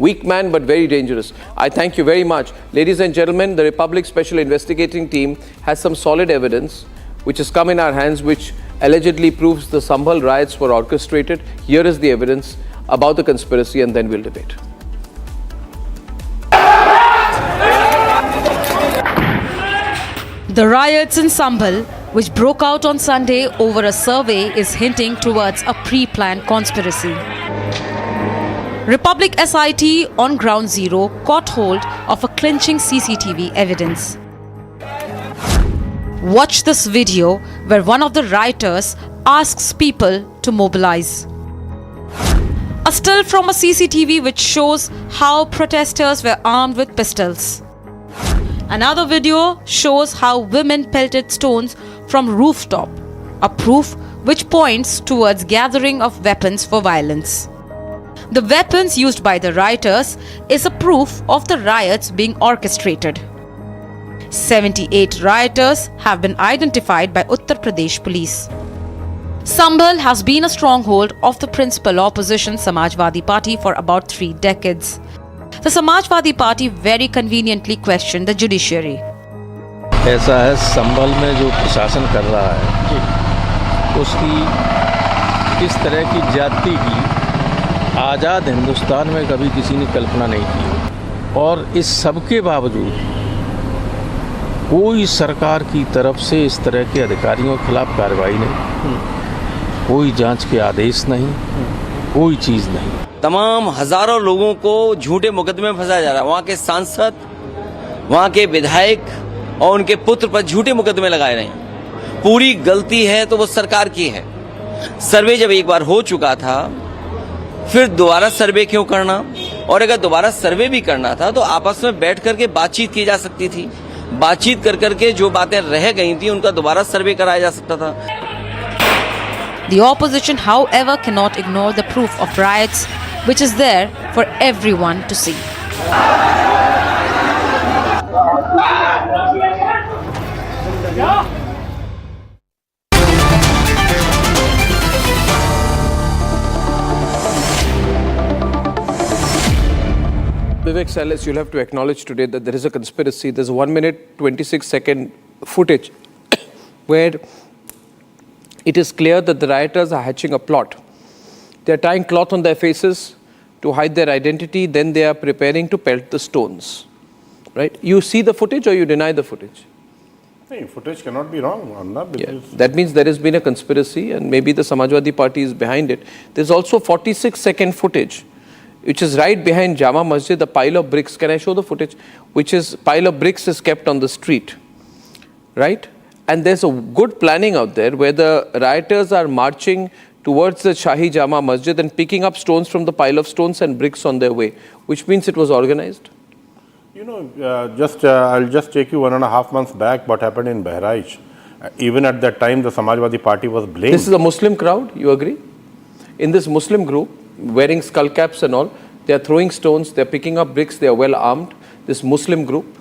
Weak man, but very dangerous. I thank you very much. Ladies and gentlemen, the Republic Special Investigating Team has some solid evidence which has come in our hands, which allegedly proves the Sambhal riots were orchestrated. Here is the evidence about the conspiracy, and then we'll debate. The riots in Sambhal, which broke out on Sunday over a survey, is hinting towards a pre-planned conspiracy. Republic SIT on Ground Zero caught hold of a clinching CCTV evidence. Watch this video where one of the rioters asks people to mobilize. A still from a CCTV which shows how protesters were armed with pistols. Another video shows how women pelted stones from rooftop, a proof which points towards gathering of weapons for violence. The weapons used by the rioters is a proof of the riots being orchestrated. 78 rioters have been identified by Uttar Pradesh police. Sambhal has been a stronghold of the principal opposition Samajwadi Party for about 3 decades. The Samajwadi Party very conveniently questioned the judiciary. ऐसा है संभल में जो प्रशासन कर रहा है उसकी इस तरह की ज्यादती की आज़ाद हिंदुस्तान में कभी किसी ने कल्पना नहीं की, और इस सब के बावजूद कोई सरकार की तरफ से इस तरह के अधिकारियों के खिलाफ कार्रवाई नहीं, कोई जांच के आदेश नहीं, कोई चीज़ नहीं। तमाम हजारों लोगों को झूठे मुकदमे में फंसाया जा रहा है। वहाँ के सांसद, वहाँ के विधायक और उनके पुत्र पर झूठे मुकदमे लगाए रहे हैं। पूरी गलती है तो वो सरकार की है। सर्वे जब एक बार हो चुका था, फिर दोबारा सर्वे क्यों करना? और अगर दोबारा सर्वे भी करना था तो आपस में बैठ करके बातचीत की जा सकती थी। बातचीत कर करके जो बातें रह गई थी उनका दोबारा सर्वे कराया जा सकता था। The opposition, however, cannot ignore the proof of riots, which is there for everyone to see. Vivek Salas, you'll have to acknowledge today that there is a conspiracy. There's a 1 minute, 26-second footage where it is clear that the rioters are hatching a plot. They are tying cloth on their faces to hide their identity, then they are preparing to pelt the stones. Right? You see the footage or you deny the footage? No, footage cannot be wrong, Anna, because that means there has been a conspiracy and maybe the Samajwadi Party is behind it. There's also 46-second footage which is right behind Jama Masjid, a pile of bricks. Can I show the footage? Which is pile of bricks is kept on the street, right? And there's a good planning out there where the rioters are marching towards the Shahi Jama Masjid and picking up stones from the pile of stones and bricks on their way, which means it was organized. you know, I'll just take you 1.5 months back. What happened in Bahraich? Even at that time, the Samajwadi Party was blamed. This is a Muslim crowd. You agree? In this Muslim group, wearing skull caps and all, they are throwing stones. They are picking up bricks. They are well armed. This Muslim group.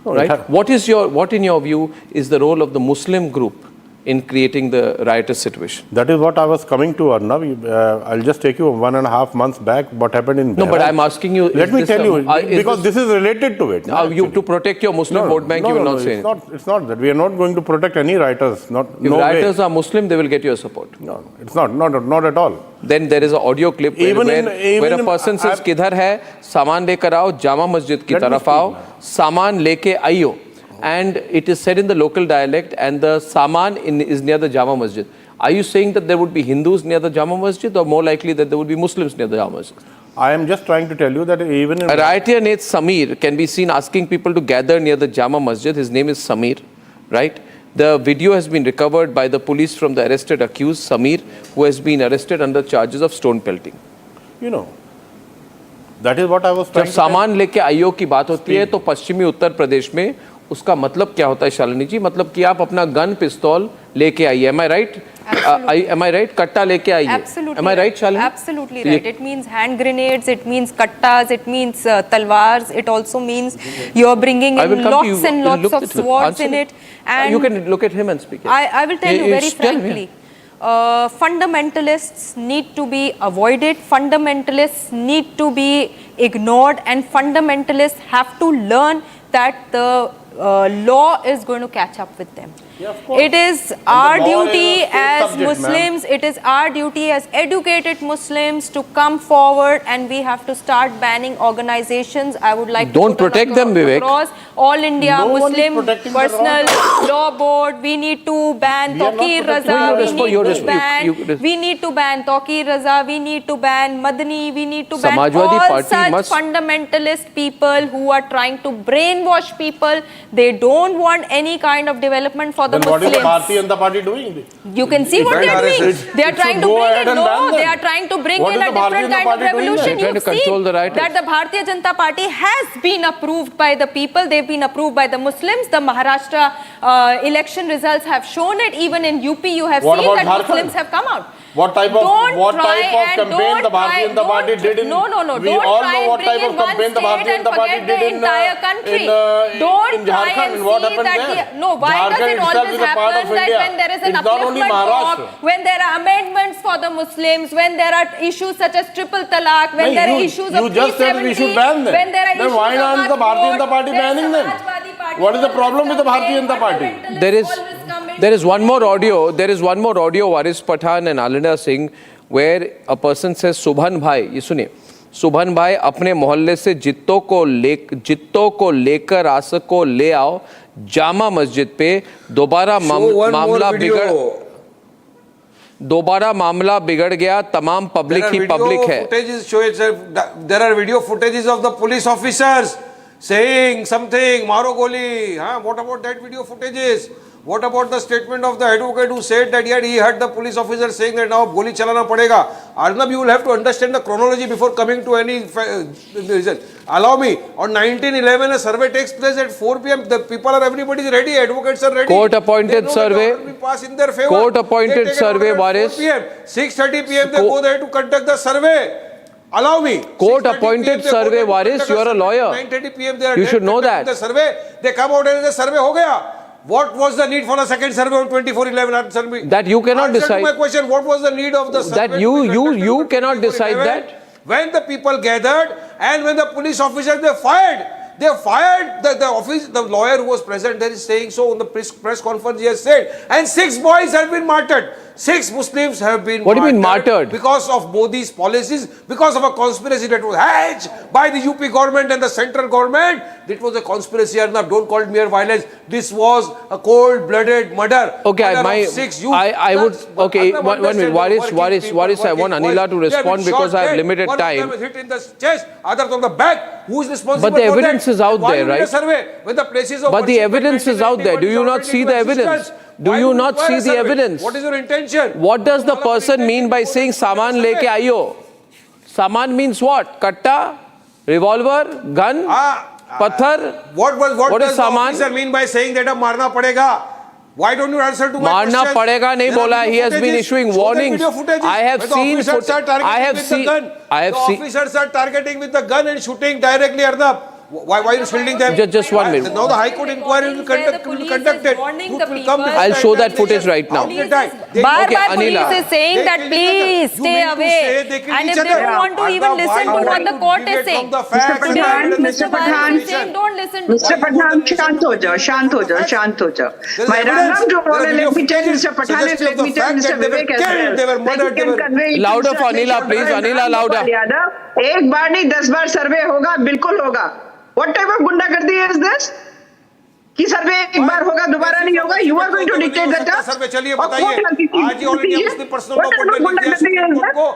Right? What in your view is the role of the Muslim group in creating the riotous situation? That is what I was coming to, Arnav. I'll just take you 1.5 months back. What happened in Bahraich? No, but I'm asking you. Let me tell you, because this is related to it. You to protect your Muslim vote bank, you will not say it. It's not that. We are not going to protect any rioters. If rioters are Muslim, they will get your support. No, it's not at all. Then there is an audio clip where a person says, "Kidhar hai? Saman lekar aao, Jama Masjid ki taraf aao, saman leke aiyo." And it is said in the local dialect, and the saman is near the Jama Masjid. Are you saying that there would be Hindus near the Jama Masjid, or more likely that there would be Muslims near the Jama Masjid? I am just trying to tell you that even in a rioter named Samir can be seen asking people to gather near the Jama Masjid. His name is Samir, right? The video has been recovered by the police from the arrested accused, Samir, who has been arrested under charges of stone pelting. You know, that is what I was trying to tell. जब सामान लेके IO की बात होती है तो पश्चिमी उत्तर प्रदेश में उसका मतलब क्या होता है शालिनी जी? मतलब कि आप अपना गन पिस्तौल लेके आइए. Am I right? Am I right? कट्टा लेके आइए. Absolutely. Am I right, Shalini? Absolutely right. It means hand grenades, it means kattas, it means talwars, it also means you're bringing in lots and lots of swords in it. And you can look at him and speak. I will tell you very frankly. fundamentalists need to be avoided, fundamentalists need to be ignored, and fundamentalists have to learn that the law is going to catch up with them. Yeah, of course. It is And our the law is a duty state as subject, Muslims, it is our duty as educated Muslims to come forward, and we have to start banning organizations. I would like Don't to put protect them, Vivek. across All India No one is Muslim protecting the Personal Law Board. We need to ban We are not Tawqir protecting Raza. the We law. need Your to resp- ban. you- We need to ban Tawqir Raza. We need to ban Madani. We need to ban Samajwadi all Party such must- fundamentalist people who are trying to brainwash people. They don't want any kind of development for the Then what is Muslims. the Bharatiya Janata Party doing? You can see what Ban they are doing. RSS. They are It trying should to go bring ahead in, and ban no, them. they are trying to bring What in is a the Bharatiya different Janata kind of Party doing revolution. then? They're trying to You've control seen the writers. that the Bharatiya Janata Party has been approved by the people. They've been approved by the Muslims. The Maharashtra election results have shown it. Even in UP, you have What seen about that Jharkhand? Muslims have come out. What type of Don't try and campaign the don't try- Bharatiya Janata Party don't- did in? No, no, no. We Don't all try know and what bring type in of one campaign the state Bharatiya and Janata Party forget the did in entire country. Don't Don't try Jharkhand. and And what see happened that there? no, why does Jharkhand it itself always is a part happen of that India. when there is an It's not only upliftment talk, Maharashtra. when there are amendments for the Muslims, when there are issues such as triple talaq, when No, there are you- issues you of just said we 370, should ban them. when there are Then issues why of not the Waqf Bharatiya board, Janata Party then banning them? Samajwadi Party What is the problem with the always Bharatiya Janata Party? fundamentalists There is always come in. there is one more audio. There is one more audio, Waris Pathan and Alina Singh, where a person says, "Subhan bhai," ये सुनिए, "सुभान भाई अपने मोहल्ले से जित्तों को लेकर आसक को ले आओ जामा मस्जिद पे दोबारा मामला बिगड़ गया तमाम पब्लिक ही पब्लिक है." There are video footages of the police officers saying something, Maro Goli. What about that video footages? What about the statement of the advocate who said that he heard the police officer saying that now Goli chalana padega? Arnab, you will have to understand the chronology before coming to any result. Allow me. On 1911, a survey takes place at 4 p.m. The people are, everybody is ready. Advocates are ready. Court-appointed survey. Pass in their favor. Court-appointed They take an survey, order at Waris. 4 p.m. 6:30 p.m. they go there to conduct the survey. Allow me. Court-appointed 6:30 PM, survey, they go there to Waris, conduct you are a lawyer. 9:30 p.m. they are You there should know conducting that. The survey. They come out and the survey ho gaya. What was the need for a second survey on 24/11? Answer me. That you cannot Answer decide. To my question, what was the need of the survey? That to you- be you- conducted you on cannot decide 24/11? that. When the people gathered and when the police officers they fired the office, the lawyer who was present there is saying so on the press conference he has said, and 6 boys have been martyred. 6 Muslims have been What do you mean martyred? because of Modi's policies, because of a conspiracy that was hatched by the UP government and the central government. It was a conspiracy, Arnab. Don't call it mere violence. This was a cold-blooded murder. Okay, Murder of 6 youth. I would, That's- okay, Arnab, one minute, understand the Waris, working Waris, people, I want working Anila boys. to They have respond been because shot I have dead. limited One of time. them was hit in the chest, others on the back. Who is responsible But the for evidence that? is out Why there, you need a right? survey when the places of But the worship in evidence is out there. Do you not 1991 see the already into evidence? existence? Do Why you would not require see a the survey? evidence? What is your intention? What does the You all have person an mean by intention saying to conduct a saman survey. leke aiyo? Saman means what? Katta, revolver, gun, pathar. What What does is the saman? officer mean by saying that marna padega? Why don't you answer to my Marna question? padega nahi There are bola. video He has been footages. issuing Show that warnings. video footages. I have When the seen officers are targeting I have with seen the gun. I have the seen officers are targeting with the gun and shooting directly at the. Why are you shielding them? Just 1 minute. Now the High Court inquiry will conduct it. Warning Truth the will come people. before I'll the show that entire footage nation. right now. After that, they- Bar Okay, bar Anila. police is saying They that kill each other. please You stay mean to away. say they kill And each if they other? don't want to even Arnab, listen why to you what have the to court is deviate saying. from the facts? Today, Arnab, Mr. Pathan is Mr. saying don't listen to Mr. Pathan, शांत हो जाओ, शांत हो जाओ, शांत हो जाओ. My Ranam to all, let me tell Mr. Pathan and let me tell Mr. Vivek as well. They were murdered, they were Louder for Anila, please. Anila, louder. एक बार नहीं 10 बार सर्वे होगा, बिल्कुल होगा. What type of गुंडागर्दी is this? कि सर्वे एक बार होगा दोबारा नहीं होगा. You are going to dictate that. सर्वे चलिए बताइए. आज ही all India Muslim personal law board ने लिख दिया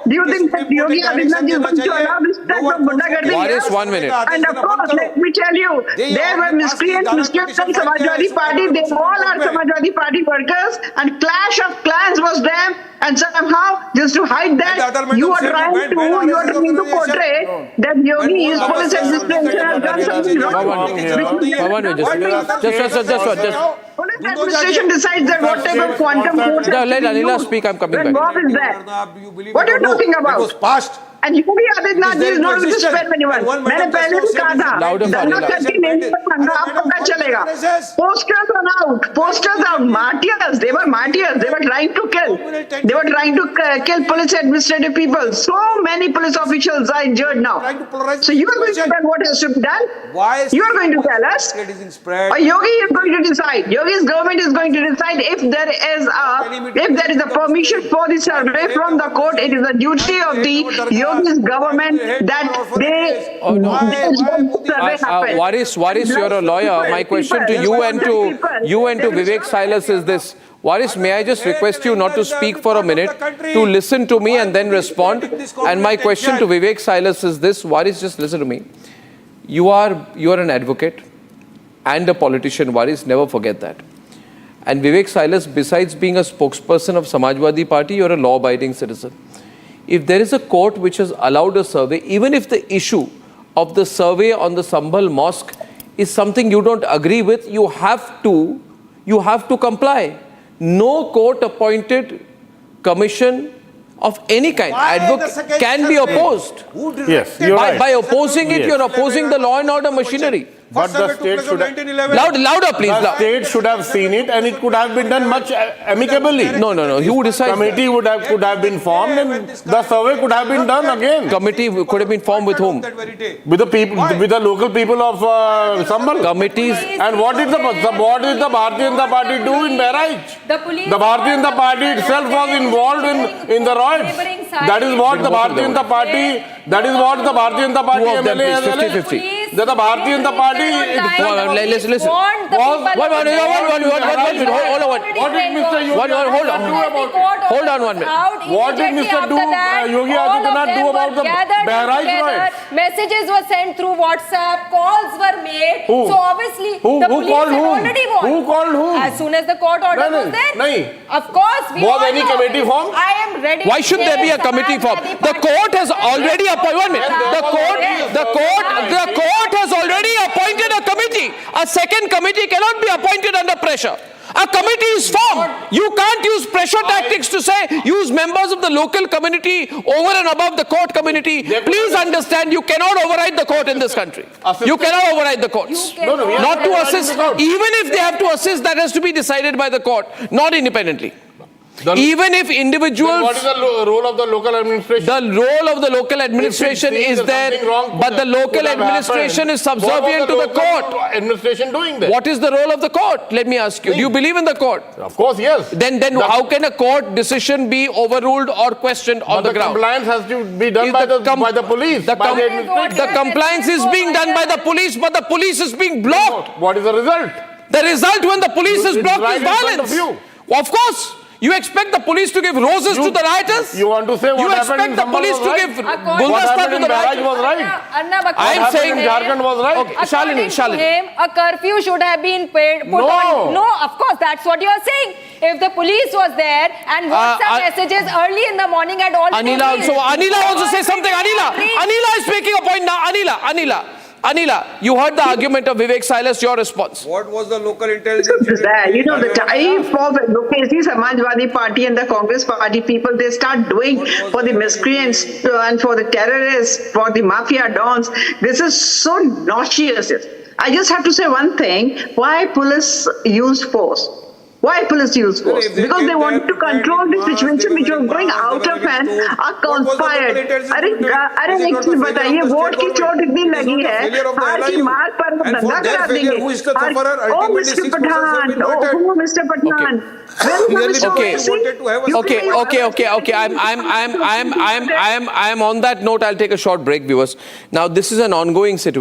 Do you think that Yogi Adityanath is going to allow this type of गुंडागर्दी? Waris, 1 minute. And of course, let me tell you, there were miscreants and Samajwadi Party. They all are Samajwadi Party workers, and clash of clans was there. And somehow, just to hide that, you are trying to portray that Yogi is police administration has done something wrong. Police administration decides that what type of quantum force. Let Anila speak. I'm coming When back. Bob is there. What are you talking about? It was passed. And Yogi Adityanath is not going to spare anyone. मैंने पहले भी कहा था, Louder, दंगा louder. करके नहीं दंगा आपको पता चलेगा. Posters are out. Posters are martyrs. They were martyrs. They were trying to kill. They were trying to kill police administrative people. So many police officials are injured now. So you are going to tell what has to be done? Why You are going to tell us? is spread? Or Yogi is going to decide. Yogi's government is going to decide if there is a permission for the survey from the court. It is a duty of the Yogi's government that they Oh, no. survey happen. Waris, you're a lawyer. My question to you and to Vivek Silas is this. Waris, may I just request you not to speak for a minute, to listen to me and then respond. And my question to Vivek Silas is this. Waris, just listen to me. You are an advocate and a politician, Waris. Never forget that. And Vivek Silas, besides being a spokesperson of Samajwadi Party, you're a law-abiding citizen. If there is a court which has allowed a survey, even if the issue of the survey on the Sambhal mosque is something you don't agree with, you have to comply. No court-appointed commission of any kind can be opposed. Yes, you're right. By opposing it, Yes. you're opposing the law and order machinery. But the state should have, Louder, please. the state should have seen it, and it could have been done much amicably. No. Who decides? Committee could have been formed, and the survey could have been done again Committee could have been formed with whom? with the people, with the local people of Sambhal. Committees. And what did the Bharatiya Janata Party do in Bairaj? The police. The Bharatiya Janata Party itself was involved in the riots. That is what the Bharatiya Janata Party. That is what the Bharatiya Janata Party Two of them, MLA has please, alleged. 50-50. That the Bharatiya Janata Party. Listen. Listen. Hold on 1 minute. What did Mr. Yogi Adityanath do about the Bairaj riots? Messages were sent through WhatsApp, calls were made. Who? So obviously Who? the Who police called had whom? already won. Who called whom? As soon as the court order No, was there. nahi. Of course. We Was all any know. committee formed? I am ready. Why to should there say be a committee formed? Samajwadi The Party- court has already appointed. 1 minute. The court has already appointed a committee. A second committee cannot be appointed under pressure. A committee is formed. You can't use pressure tactics to say use members of the local community over and above the court community. Please understand, you cannot override the court in this country. You cannot override the courts. You cannot. we are Not to overriding assist, the court. even if they have to assist, that has to be decided by the court, not independently. The- Even if Then individuals. what is the role of the local administration? The role of the local administration If it is seems there, something wrong but the could local have administration happened, is subservient to what the was court. local administration doing there? What is the role of the court? Let me ask you. Do you believe in the court? Of course, yes. Then how can a court decision be overruled or questioned on But the ground? compliance has to be done Is by the the police, by the administration. The compliance is being done by the police, but the police is being blocked. What is the result? The result when the police is It's blocked right is in front of violence. you. Of course. You expect the police to give roses to the rioters? You want to say what You happened in expect the Sambhal police was to right? give What guldasta happened to in the Bairaj rioters? was right. I am saying in Jharkhand was right. Okay, Shalini. According to him, a curfew should have been put No. on. No, of course, that's what you are saying. If the police was there and WhatsApp messages early in the morning had already Anila been- wants to say something. Anila is making a point now. Anila, you heard the argument of Vivek Silas. Your response. What was the local intelligence? You know, the type of advocacy Samajwadi Party and the Congress Party people, they start doing for the miscreants and for the terrorists, for the mafia dons. This is so nauseous. I just have to say one thing. Why police use force? Why police use force? If they Because came they there want to control the prepared in situation mass, which they was were going in out mass, of they were hand, in are store. What was the local conspired. intelligence अरे unit? अरे Is it एक not चीज the failure बताइए, of the vote state की चोट government? इतनी Is it लगी not the है, failure of the हार की LIU? मार पर वो And for दंगा their करा failure, देंगे. who is the sufferer? Oh, Ultimately, Mr. 6 persons have Pathan, been murdered. oh, Mr. Pathan. Well, Mr. Okay. Owaisi, Wanted to have a- you Okay. please- I'm on that note. I'll take a short break, viewers. Now, this is an ongoing situation.